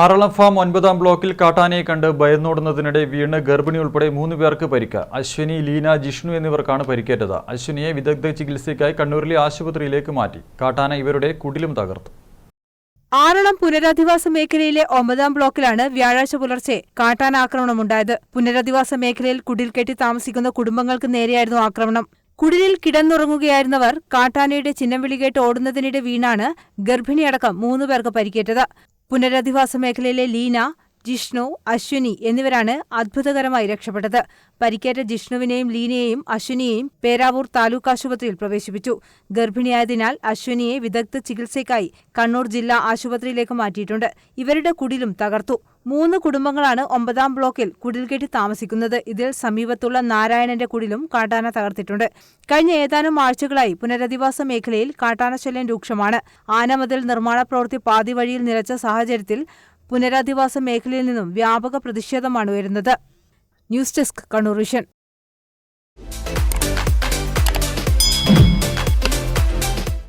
Aralam farm 9-ാം ബ്ലോക്കിൽ കാട്ടാനയെ കണ്ട് ഭയന്നോടുന്നതിനിടെ വീണ് ഗർഭിണി ഉൾപ്പെടെ 3 പേർക്ക് പരിക്ക്. അശ്വിനി, ലീന, ജിഷ്ണു എന്നിവർക്കാണ് പരിക്കേറ്റത്. അശ്വിനിയെ വിദഗ്ധ ചികിത്സയ്ക്കായി കണ്ണൂരിലെ ആശുപത്രിയിലേക്ക് മാറ്റി. കാട്ടാന ഇവരുടെ കുടിലും തകർത്തു. ആറളം പുനരധിവാസ മേഖലയിലെ 9-ാം ബ്ലോക്കിലാണ് വ്യാഴാഴ്ച പുലർച്ചെ കാട്ടാന ആക്രമണമുണ്ടായത്. പുനരധിവാസ മേഖലയിൽ കുടിൽ കെട്ടി താമസിക്കുന്ന കുടുംബങ്ങൾക്ക് നേരെയായിരുന്നു ആക്രമണം. കുടിലിൽ കിടന്നുറങ്ങുകയായിരുന്നവർ കാട്ടാനയുടെ ചിഹ്നം വിളികേട്ട് ഓടുന്നതിനിടെ വീണാണ് ഗർഭിണിയടക്കം 3 പേർക്ക് പരിക്കേറ്റത്. പുനരധിവാസ മേഖലയിലെ ലീന, ജിഷ്ണു, അശ്വിനി എന്നിവരാണ് അത്ഭുതകരമായി രക്ഷപ്പെട്ടത്. പരിക്കേറ്റ ജിഷ്ണുവിനെയും ലീനയെയും അശ്വിനിയെയും പേരാവൂർ താലൂക്ക് ആശുപത്രിയിൽ പ്രവേശിപ്പിച്ചു. ഗർഭിണിയായതിനാൽ അശ്വിനിയെ വിദഗ്ധ ചികിത്സയ്ക്കായി കണ്ണൂർ ജില്ലാ ആശുപത്രിയിലേക്ക് മാറ്റിയിട്ടുണ്ട്. ഇവരുടെ കുടിലും തകർത്തു. 3 കുടുംബങ്ങളാണ് 9-ാം ബ്ലോക്കിൽ കുടിൽ കെട്ടി താമസിക്കുന്നത്. ഇതിൽ സമീപത്തുള്ള നാരായണന്റെ കുടിലും കാട്ടാന തകർത്തിട്ടുണ്ട്. കഴിഞ്ഞ ഏതാനും ആഴ്ചകളായി പുനരധിവാസ മേഖലയിൽ കാട്ടാനശല്യം രൂക്ഷമാണ്. ആനമതിൽ നിർമ്മാണ പ്രവൃത്തി പാതി വഴിയിൽ നിലച്ച സാഹചര്യത്തിൽ പുനരധിവാസ മേഖലയിൽ നിന്നും വ്യാപക പ്രതിഷേധമാണ് ഉയരുന്നത്. News desk, Kannur vision.